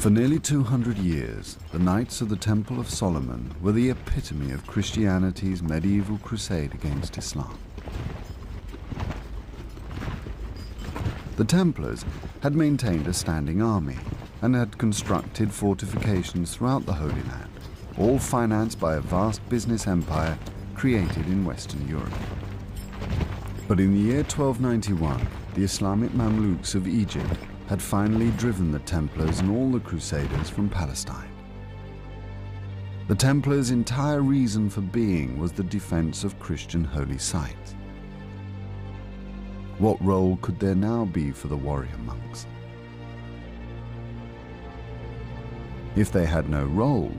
For nearly 200 years, the Knights of the Temple of Solomon were the epitome of Christianity's medieval crusade against Islam. The Templars had maintained a standing army and had constructed fortifications throughout the Holy Land, all financed by a vast business empire created in Western Europe. But in the year 1291, the Islamic Mamluks of Egypt had finally driven the Templars and all the Crusaders from Palestine. The Templars' entire reason for being was the defense of Christian holy sites. What role could there now be for the warrior monks? If they had no role,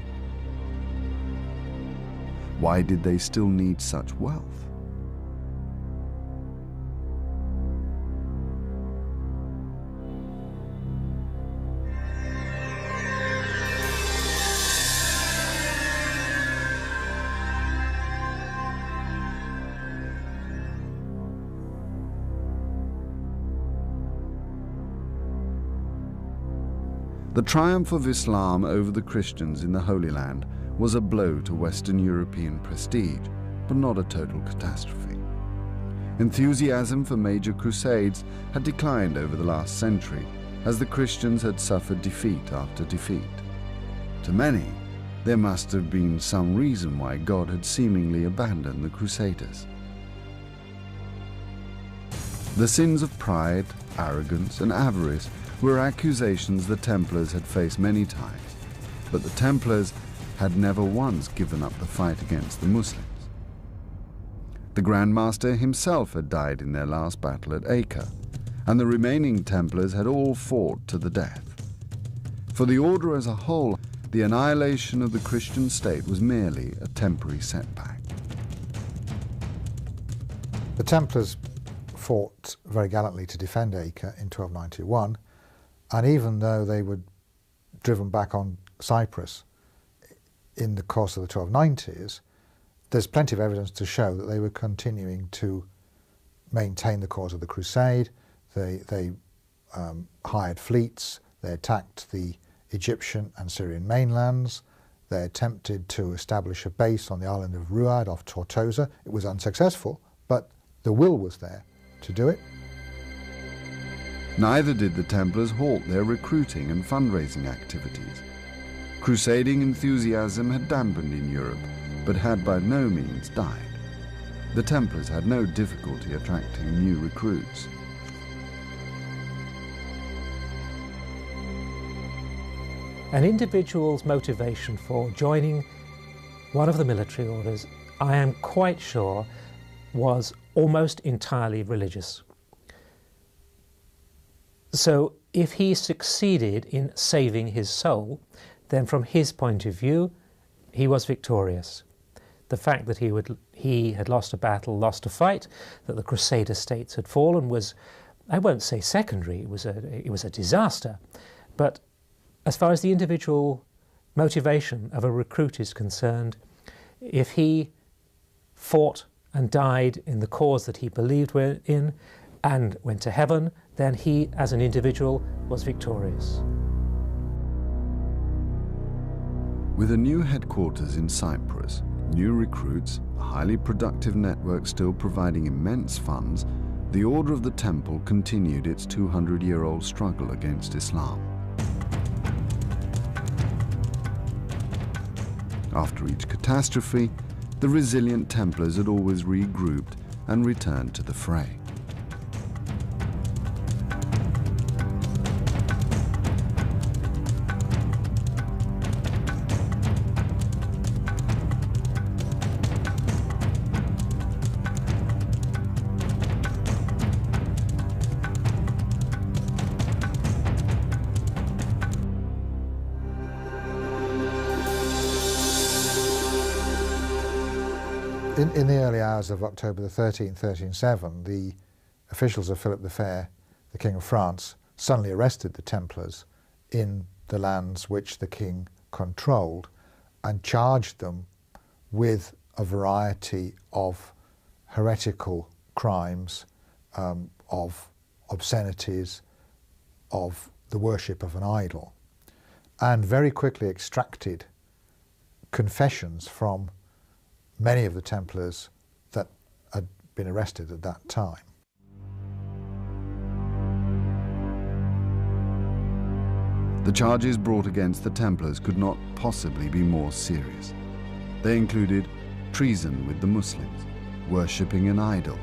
why did they still need such wealth? The triumph of Islam over the Christians in the Holy Land was a blow to Western European prestige, but not a total catastrophe. Enthusiasm for major crusades had declined over the last century, as the Christians had suffered defeat after defeat. To many, there must have been some reason why God had seemingly abandoned the Crusaders. The sins of pride, arrogance, and avarice were accusations the Templars had faced many times, but the Templars had never once given up the fight against the Muslims. The Grand Master himself had died in their last battle at Acre, and the remaining Templars had all fought to the death. For the order as a whole, the annihilation of the Christian state was merely a temporary setback. The Templars fought very gallantly to defend Acre in 1291, and even though they were driven back on Cyprus in the course of the 1290s, there's plenty of evidence to show that they were continuing to maintain the cause of the crusade. They hired fleets, they attacked the Egyptian and Syrian mainlands, they attempted to establish a base on the island of Ruad off Tortosa. It was unsuccessful, but the will was there to do it. Neither did the Templars halt their recruiting and fundraising activities. Crusading enthusiasm had dampened in Europe, but had by no means died. The Templars had no difficulty attracting new recruits. An individual's motivation for joining one of the military orders, I am quite sure, was almost entirely religious. So if he succeeded in saving his soul, then from his point of view, he was victorious. The fact that he had lost a battle, lost a fight, that the Crusader states had fallen was, I won't say secondary, it was a disaster. But as far as the individual motivation of a recruit is concerned, if he fought and died in the cause that he believed in and went to heaven, then he, as an individual, was victorious. With a new headquarters in Cyprus, new recruits, a highly productive network still providing immense funds, the Order of the Temple continued its 200-year-old struggle against Islam. After each catastrophe, the resilient Templars had always regrouped and returned to the fray. In the early hours of October the 13th, 1307, the officials of Philip the Fair, the King of France, suddenly arrested the Templars in the lands which the king controlled and charged them with a variety of heretical crimes, of obscenities, of the worship of an idol. and very quickly extracted confessions from many of the Templars that had been arrested at that time. The charges brought against the Templars could not possibly be more serious. They included treason with the Muslims, worshipping an idol,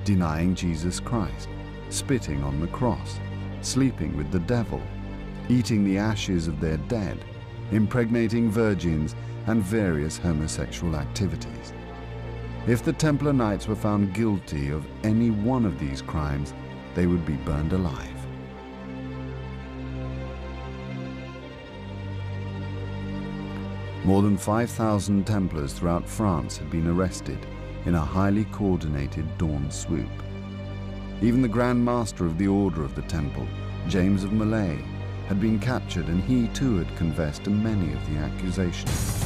denying Jesus Christ, spitting on the cross, sleeping with the devil, eating the ashes of their dead, impregnating virgins, and various homosexual activities. If the Templar Knights were found guilty of any one of these crimes, they would be burned alive. More than 5,000 Templars throughout France had been arrested in a highly coordinated dawn swoop. Even the Grand Master of the Order of the Temple, James of Malay, had been captured, and he too had confessed to many of the accusations.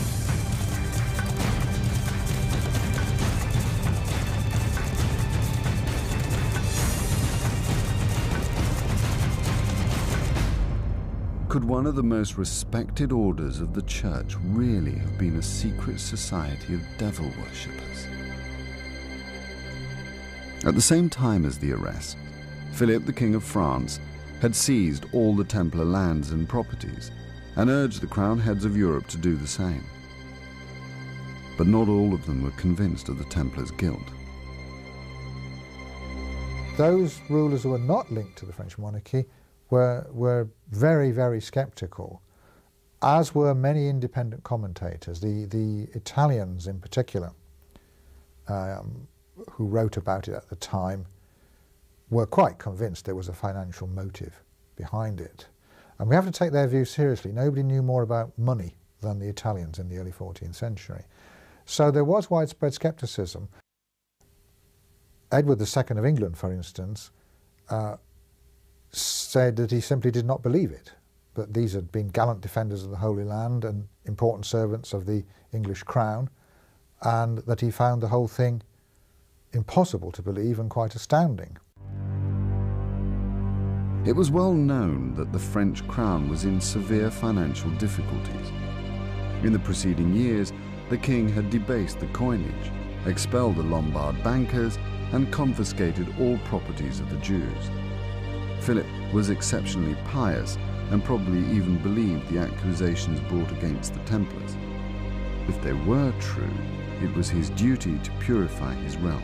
Could one of the most respected orders of the Church really have been a secret society of devil worshippers? At the same time as the arrest, Philip, the King of France, had seized all the Templar lands and properties and urged the crown heads of Europe to do the same. But not all of them were convinced of the Templars' guilt. Those rulers who were not linked to the French monarchy were very, very sceptical, as were many independent commentators. The Italians in particular, who wrote about it at the time, were quite convinced there was a financial motive behind it. And we have to take their view seriously. Nobody knew more about money than the Italians in the early 14th century. So there was widespread scepticism. Edward II of England, for instance, said that he simply did not believe it, that these had been gallant defenders of the Holy Land and important servants of the English crown, and that he found the whole thing impossible to believe and quite astounding. It was well known that the French crown was in severe financial difficulties. In the preceding years, the king had debased the coinage, expelled the Lombard bankers, and confiscated all properties of the Jews. Philip was exceptionally pious and probably even believed the accusations brought against the Templars. If they were true, it was his duty to purify his realm.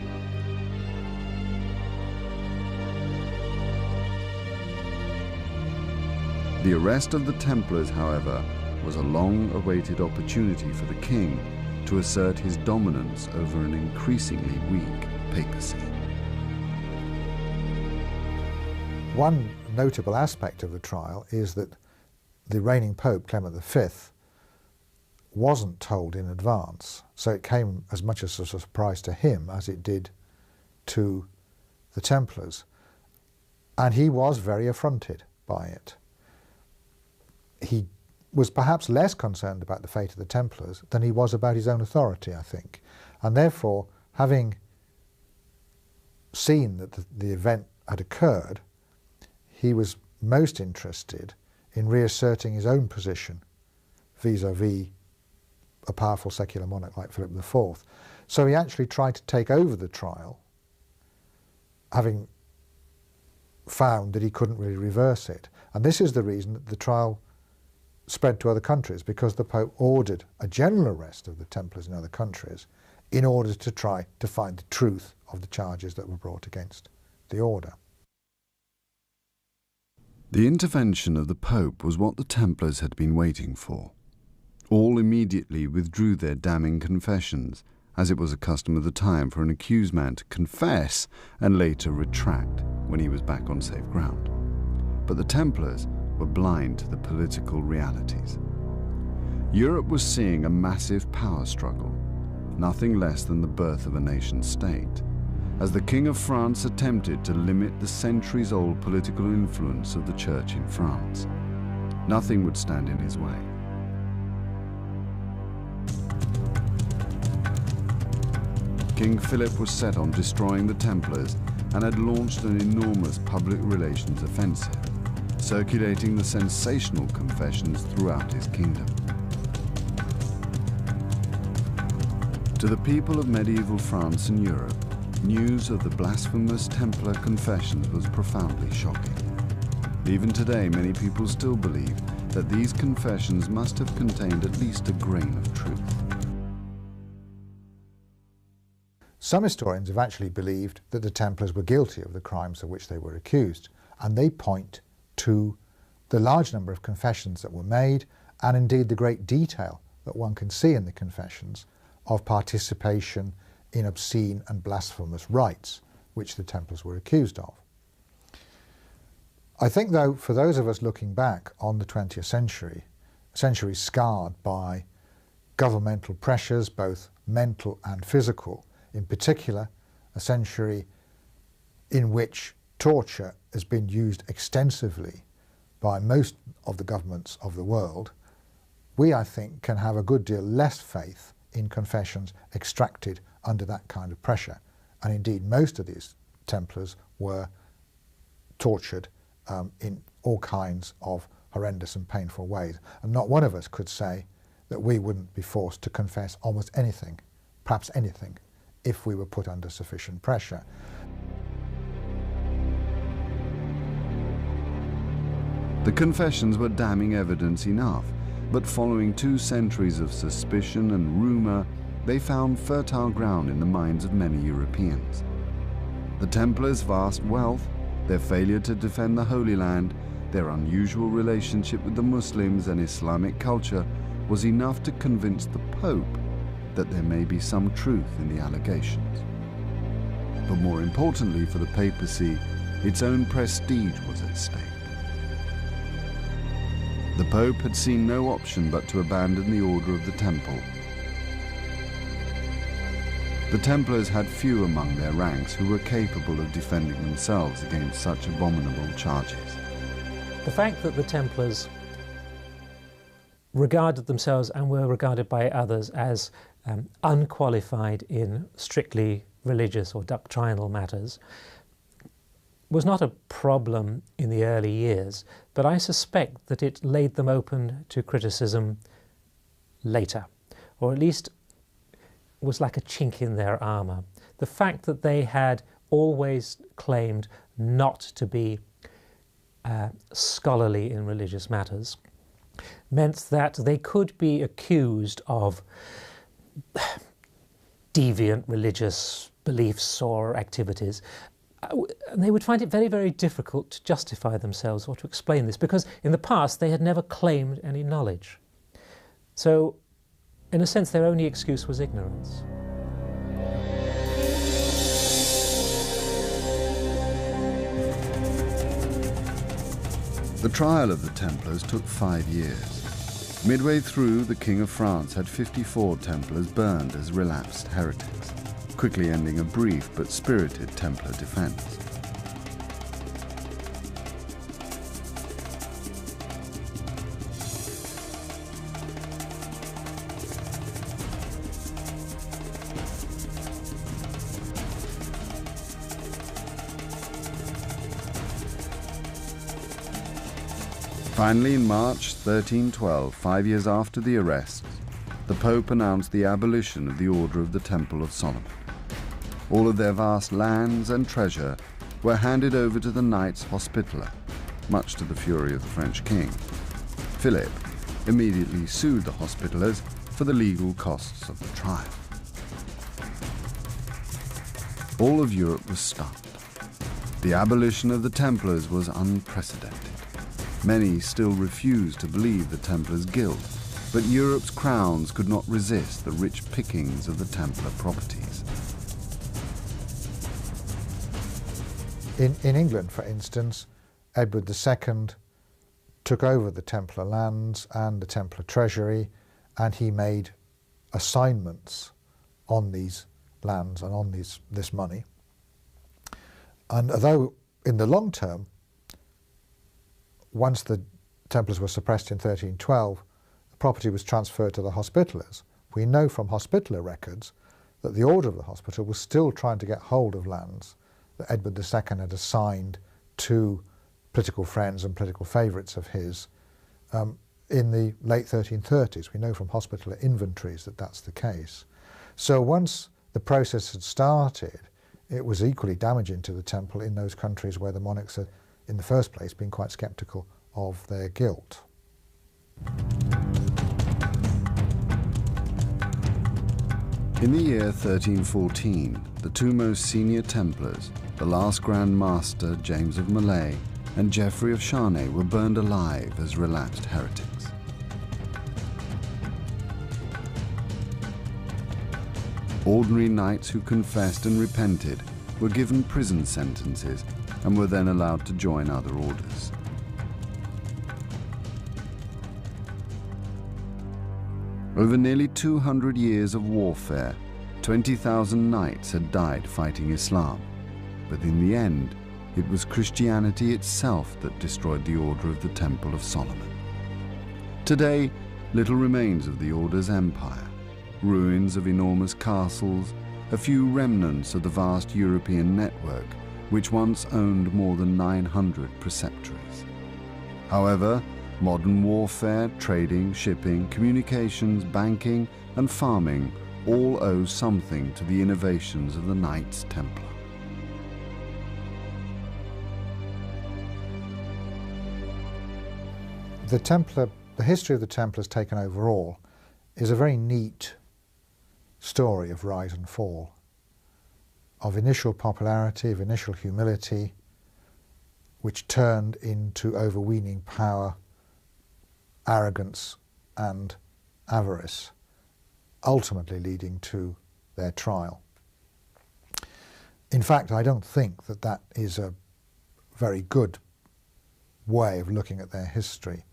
The arrest of the Templars, however, was a long-awaited opportunity for the king to assert his dominance over an increasingly weak papacy. One notable aspect of the trial is that the reigning Pope, Clement V, wasn't told in advance, so it came as much as a surprise to him as it did to the Templars, and he was very affronted by it. He was perhaps less concerned about the fate of the Templars than he was about his own authority, I think, and therefore, having seen that the event had occurred, he was most interested in reasserting his own position vis-à-vis a powerful secular monarch like Philip IV. So he actually tried to take over the trial, having found that he couldn't really reverse it. And this is the reason that the trial spread to other countries, because the Pope ordered a general arrest of the Templars in other countries in order to try to find the truth of the charges that were brought against the order. The intervention of the Pope was what the Templars had been waiting for. All immediately withdrew their damning confessions, as it was a custom of the time for an accused man to confess and later retract when he was back on safe ground. But the Templars were blind to the political realities. Europe was seeing a massive power struggle, nothing less than the birth of a nation-state, as the King of France attempted to limit the centuries-old political influence of the Church in France. Nothing would stand in his way. King Philip was set on destroying the Templars and had launched an enormous public relations offensive, circulating the sensational confessions throughout his kingdom. To the people of medieval France and Europe, news of the blasphemous Templar confessions was profoundly shocking. Even today, many people still believe that these confessions must have contained at least a grain of truth. Some historians have actually believed that the Templars were guilty of the crimes of which they were accused, and they point to the large number of confessions that were made, and indeed the great detail that one can see in the confessions of participation in obscene and blasphemous rites, which the Templars were accused of. I think, though, for those of us looking back on the 20th century, a century scarred by governmental pressures, both mental and physical, in particular, a century in which torture has been used extensively by most of the governments of the world, we, I think, can have a good deal less faith in confessions extracted under that kind of pressure. And indeed, most of these Templars were tortured in all kinds of horrendous and painful ways. And not one of us could say that we wouldn't be forced to confess almost anything, perhaps anything, if we were put under sufficient pressure. The confessions were damning evidence enough, but following 2 centuries of suspicion and rumour, they found fertile ground in the minds of many Europeans. The Templars' vast wealth, their failure to defend the Holy Land, their unusual relationship with the Muslims and Islamic culture was enough to convince the Pope that there may be some truth in the allegations. But more importantly for the papacy, its own prestige was at stake. The Pope had seen no option but to abandon the Order of the Temple. The Templars had few among their ranks who were capable of defending themselves against such abominable charges. The fact that the Templars regarded themselves and were regarded by others as unqualified in strictly religious or doctrinal matters was not a problem in the early years, but I suspect that it laid them open to criticism later, or at least was like a chink in their armour. The fact that they had always claimed not to be scholarly in religious matters meant that they could be accused of deviant religious beliefs or activities. And they would find it very, very difficult to justify themselves or to explain this, because in the past they had never claimed any knowledge. So, in a sense, their only excuse was ignorance. The trial of the Templars took 5 years. Midway through, the King of France had 54 Templars burned as relapsed heretics, quickly ending a brief but spirited Templar defense. Finally, in March 1312, 5 years after the arrests, the Pope announced the abolition of the Order of the Temple of Solomon. All of their vast lands and treasure were handed over to the Knights Hospitaller, much to the fury of the French king. Philip immediately sued the Hospitallers for the legal costs of the trial. All of Europe was stunned. The abolition of the Templars was unprecedented. Many still refused to believe the Templars' guilt, but Europe's crowns could not resist the rich pickings of the Templar properties. In England, for instance, Edward II took over the Templar lands and the Templar treasury, and he made assignments on these lands and on this money. And although in the long term, once the Templars were suppressed in 1312, the property was transferred to the Hospitallers. We know from Hospitaller records that the Order of the Hospital was still trying to get hold of lands that Edward II had assigned to political friends and political favourites of his in the late 1330s. We know from hospitaller inventories that that's the case. So once the process had started, it was equally damaging to the temple in those countries where the monarchs had, in the first place, been quite sceptical of their guilt. In the year 1314, the two most senior Templars, the last Grand Master James of Malay and Geoffrey of Charnay, were burned alive as relapsed heretics. Ordinary knights who confessed and repented were given prison sentences and were then allowed to join other orders. Over nearly 200 years of warfare, 20,000 knights had died fighting Islam, but in the end, it was Christianity itself that destroyed the Order of the Temple of Solomon. Today, little remains of the Order's empire. Ruins of enormous castles, a few remnants of the vast European network, which once owned more than 900 preceptories. However, modern warfare, trading, shipping, communications, banking, and farming all owe something to the innovations of the Knights Templar. The history of the Templars taken overall is a very neat story of rise and fall, of initial popularity, of initial humility, which turned into overweening power, arrogance and avarice, ultimately leading to their trial. In fact, I don't think that that is a very good way of looking at their history.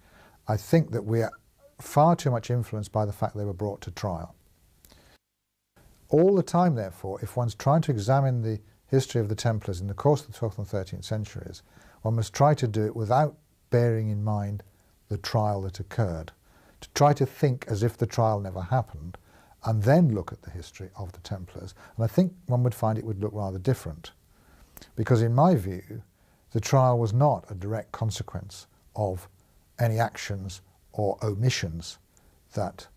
I think that we are far too much influenced by the fact they were brought to trial. All the time, therefore, if one's trying to examine the history of the Templars in the course of the 12th and 13th centuries, one must try to do it without bearing in mind the trial that occurred, to try to think as if the trial never happened, and then look at the history of the Templars. And I think one would find it would look rather different, because in my view, the trial was not a direct consequence of any actions or omissions that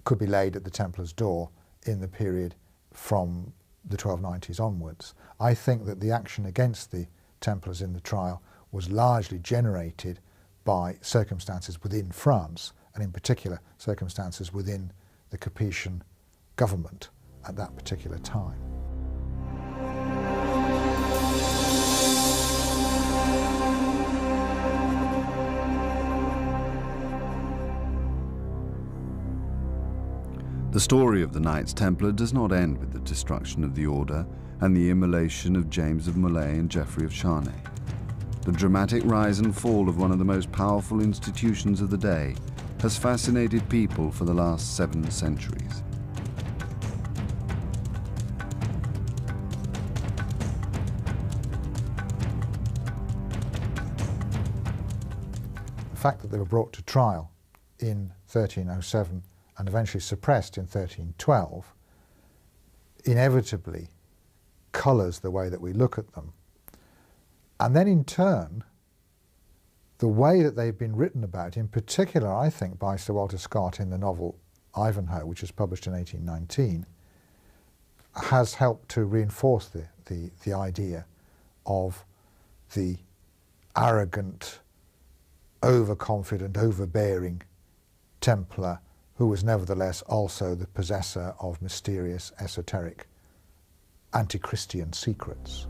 could be laid at the Templars' door in the period from the 1290s onwards. I think that the action against the Templars in the trial was largely generated by circumstances within France, and in particular circumstances within the Capetian government at that particular time. The story of the Knights Templar does not end with the destruction of the Order and the immolation of James of Malay and Geoffrey of Charnay. The dramatic rise and fall of one of the most powerful institutions of the day has fascinated people for the last 7 centuries. The fact that they were brought to trial in 1307 and eventually suppressed in 1312 inevitably colours the way that we look at them. And then in turn, the way that they've been written about, in particular I think by Sir Walter Scott in the novel Ivanhoe, which was published in 1819, has helped to reinforce the idea of the arrogant, overconfident, overbearing Templar who was nevertheless also the possessor of mysterious, esoteric, anti-Christian secrets.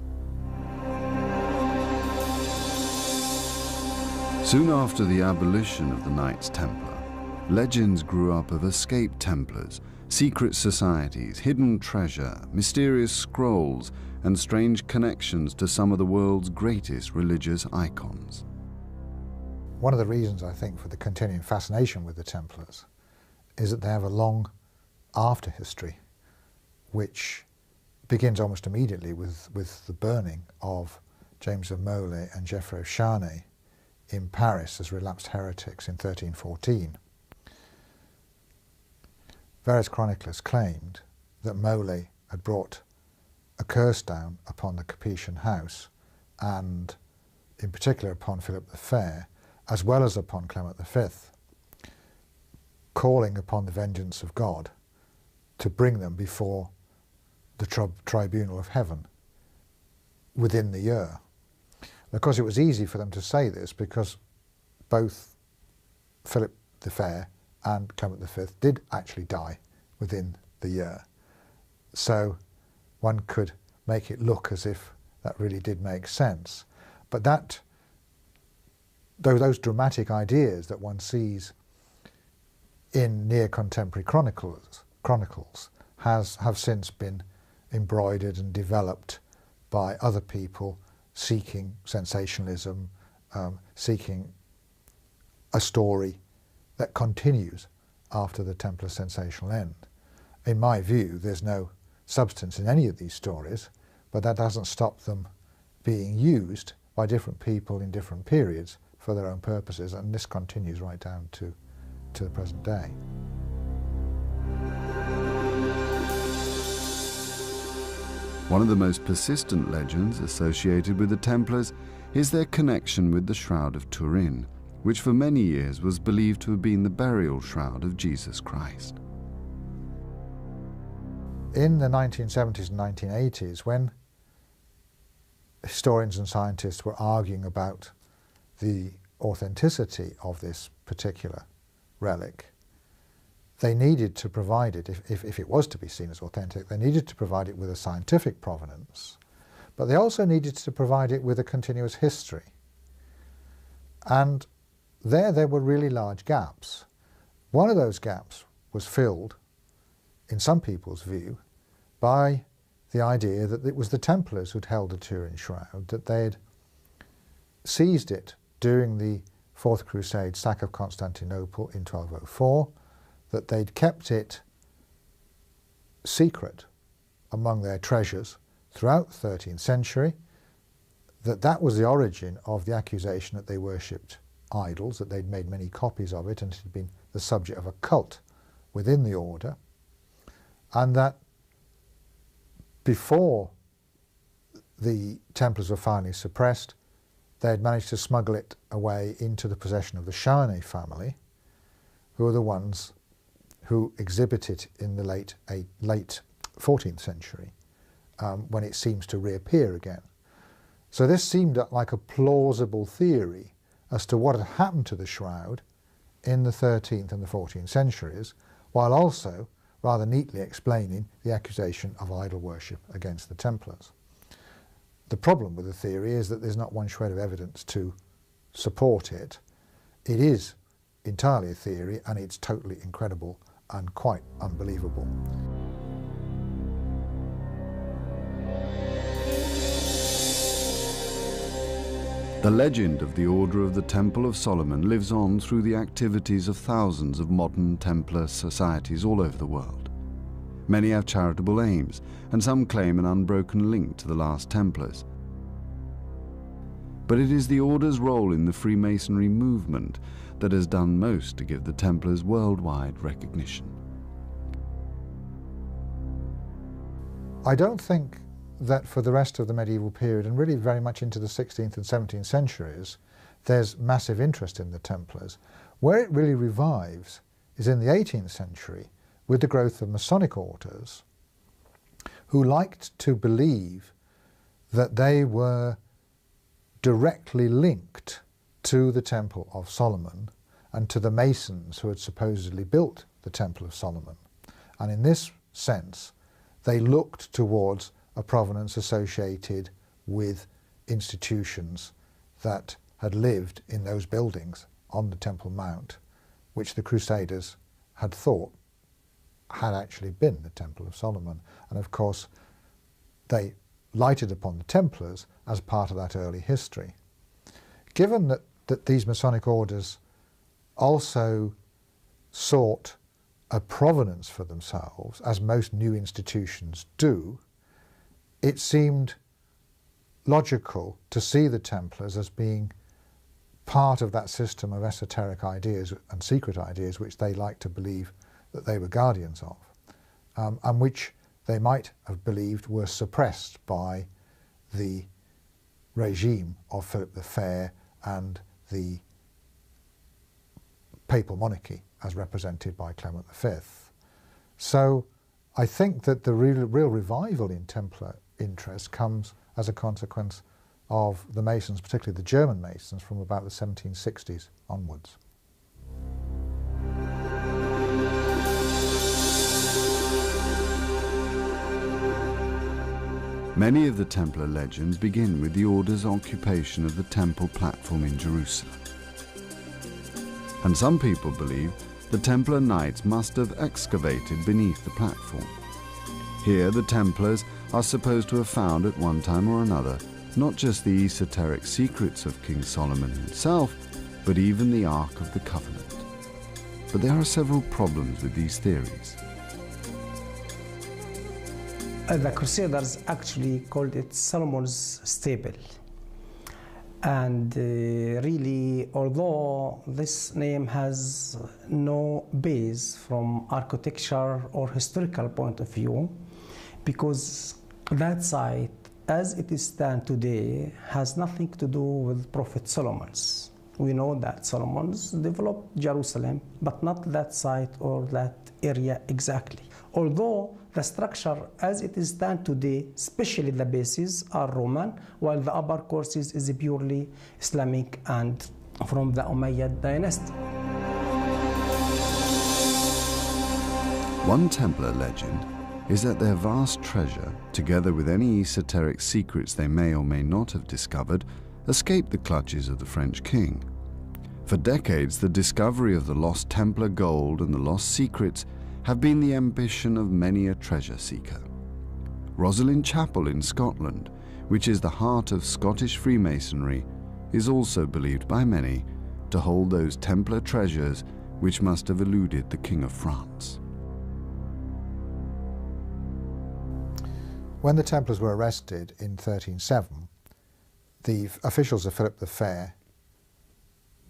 Soon after the abolition of the Knights Templar, legends grew up of escaped Templars, secret societies, hidden treasure, mysterious scrolls, and strange connections to some of the world's greatest religious icons. One of the reasons, I think, for the continuing fascination with the Templars is that they have a long after history, which begins almost immediately with the burning of James of Molay and Geoffrey of Charnay in Paris as relapsed heretics in 1314. Various chroniclers claimed that Molay had brought a curse down upon the Capetian house and in particular upon Philip the Fair, as well as upon Clement V, calling upon the vengeance of God to bring them before the tribunal of heaven within the year. And of course, it was easy for them to say this because both Philip the Fair and Clement V did actually die within the year. So one could make it look as if that really did make sense. But those dramatic ideas that one sees in near contemporary chronicles have since been embroidered and developed by other people seeking sensationalism, seeking a story that continues after the Templar sensational end. In my view, there's no substance in any of these stories, but that doesn't stop them being used by different people in different periods for their own purposes, and this continues right down to the present day. One of the most persistent legends associated with the Templars is their connection with the Shroud of Turin, which for many years was believed to have been the burial shroud of Jesus Christ. In the 1970s and 1980s, when historians and scientists were arguing about the authenticity of this particular relic, they needed to provide it, if it was to be seen as authentic, they needed to provide it with a scientific provenance, but they also needed to provide it with a continuous history. And there were really large gaps. One of those gaps was filled, in some people's view, by the idea that it was the Templars who'd held the Turin Shroud, that they'd seized it during the Fourth Crusade sack of Constantinople in 1204, that they'd kept it secret among their treasures throughout the 13th century, that was the origin of the accusation that they worshipped idols, that they'd made many copies of it and it had been the subject of a cult within the order, and that before the Templars were finally suppressed, they had managed to smuggle it away into the possession of the Charnay family, who are the ones who exhibit it in the late 14th century, when it seems to reappear again. So this seemed like a plausible theory as to what had happened to the shroud in the 13th and the 14th centuries, while also rather neatly explaining the accusation of idol worship against the Templars. The problem with the theory is that there's not one shred of evidence to support it. It is entirely a theory, and it's totally incredible and quite unbelievable. The legend of the Order of the Temple of Solomon lives on through the activities of thousands of modern Templar societies all over the world. Many have charitable aims, and some claim an unbroken link to the last Templars. But it is the Order's role in the Freemasonry movement that has done most to give the Templars worldwide recognition. I don't think that for the rest of the medieval period, and really very much into the 16th and 17th centuries, there's massive interest in the Templars. Where it really revives is in the 18th century, with the growth of Masonic orders, who liked to believe that they were directly linked to the Temple of Solomon and to the Masons who had supposedly built the Temple of Solomon. And in this sense, they looked towards a provenance associated with institutions that had lived in those buildings on the Temple Mount, which the Crusaders had thought had actually been the Temple of Solomon. And of course, they lighted upon the Templars as part of that early history. Given that these Masonic orders also sought a provenance for themselves, as most new institutions do, it seemed logical to see the Templars as being part of that system of esoteric ideas and secret ideas which they liked to believe that they were guardians of, and which they might have believed were suppressed by the regime of Philip the Fair and the papal monarchy as represented by Clement V. So I think that the real revival in Templar interest comes as a consequence of the Masons, particularly the German Masons, from about the 1760s onwards. Many of the Templar legends begin with the Order's occupation of the Temple platform in Jerusalem. And some people believe the Templar Knights must have excavated beneath the platform. Here the Templars are supposed to have found at one time or another not just the esoteric secrets of King Solomon himself, but even the Ark of the Covenant. But there are several problems with these theories. The Crusaders actually called it Solomon's Stable. And really, although this name has no base from architecture or historical point of view, because that site, as it is stand today, has nothing to do with Prophet Solomon's. We know that Solomon's developed Jerusalem, but not that site or that area exactly. Although the structure as it is stand today, especially the bases, are Roman, while the upper courses is purely Islamic and from the Umayyad dynasty. One Templar legend is that their vast treasure, together with any esoteric secrets they may or may not have discovered, escaped the clutches of the French king. For decades, the discovery of the lost Templar gold and the lost secrets have been the ambition of many a treasure seeker. Rosslyn Chapel in Scotland, which is the heart of Scottish Freemasonry, is also believed by many to hold those Templar treasures which must have eluded the King of France. When the Templars were arrested in 1307, the officials of Philip the Fair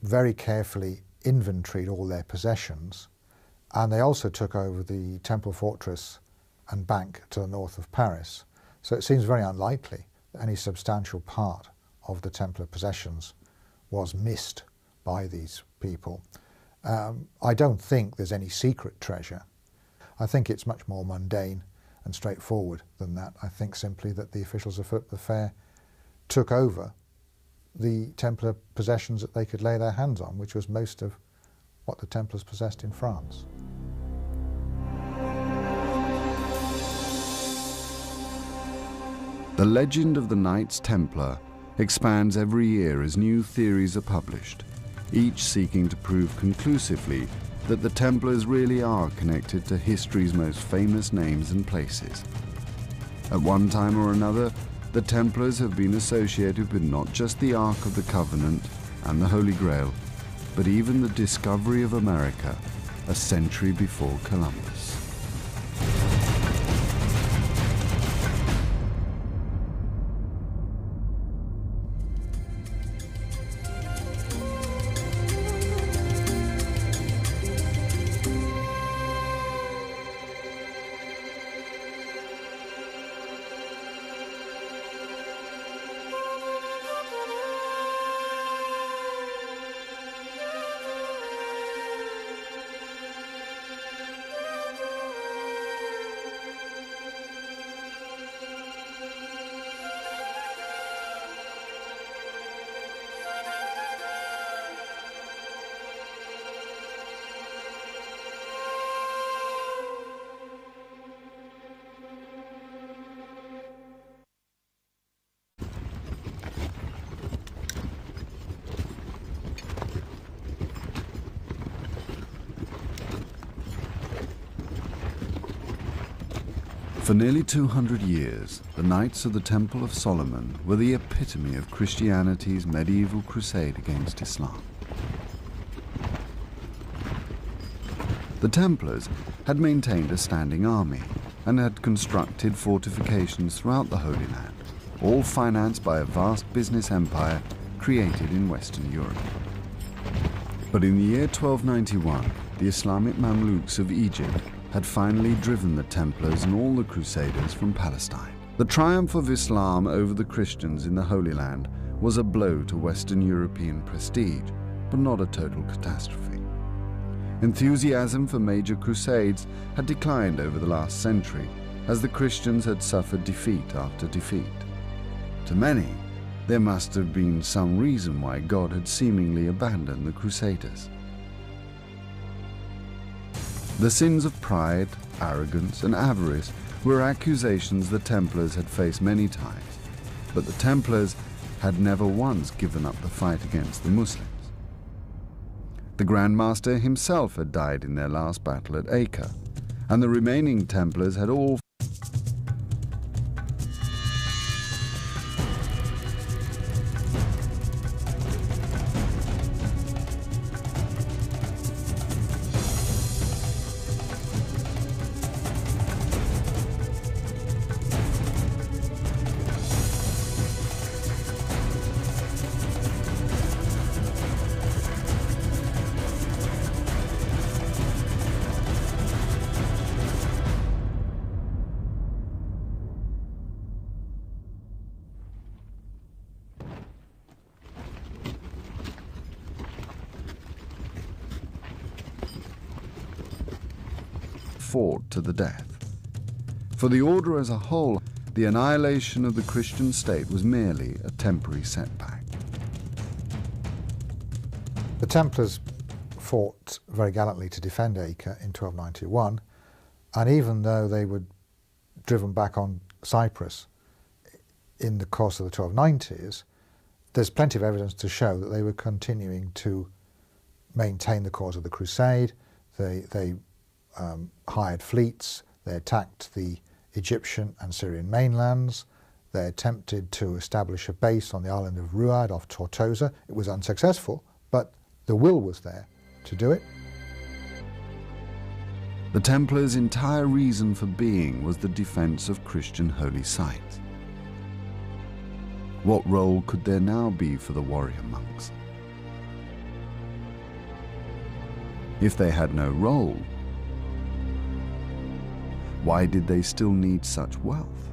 very carefully inventoried all their possessions, and they also took over the Temple fortress and bank to the north of Paris. So it seems very unlikely that any substantial part of the Templar possessions was missed by these people. I don't think there's any secret treasure. I think it's much more mundane and straightforward than that. I think simply that the officials of Philip the Fair took over the Templar possessions that they could lay their hands on, which was most of what the Templars possessed in France. The legend of the Knights Templar expands every year as new theories are published, each seeking to prove conclusively that the Templars really are connected to history's most famous names and places. At one time or another, the Templars have been associated with not just the Ark of the Covenant and the Holy Grail, but even the discovery of America a century before Columbus. For nearly 200 years, the Knights of the Temple of Solomon were the epitome of Christianity's medieval crusade against Islam. The Templars had maintained a standing army and had constructed fortifications throughout the Holy Land, all financed by a vast business empire created in Western Europe. But in the year 1291, the Islamic Mamluks of Egypt had finally driven the Templars and all the Crusaders from Palestine. The triumph of Islam over the Christians in the Holy Land was a blow to Western European prestige, but not a total catastrophe. Enthusiasm for major crusades had declined over the last century, as the Christians had suffered defeat after defeat. To many, there must have been some reason why God had seemingly abandoned the Crusaders. The sins of pride, arrogance, and avarice were accusations the Templars had faced many times, but the Templars had never once given up the fight against the Muslims. The Grand Master himself had died in their last battle at Acre, and the remaining Templars had all fought to the death. For the Order as a whole, the annihilation of the Christian state was merely a temporary setback. The Templars fought very gallantly to defend Acre in 1291, and even though they were driven back on Cyprus in the course of the 1290s, there's plenty of evidence to show that they were continuing to maintain the cause of the Crusade. They hired fleets, they attacked the Egyptian and Syrian mainlands, they attempted to establish a base on the island of Ruad off Tortosa. It was unsuccessful, but the will was there to do it. The Templars' entire reason for being was the defense of Christian holy sites. What role could there now be for the warrior monks? If they had no role, why did they still need such wealth?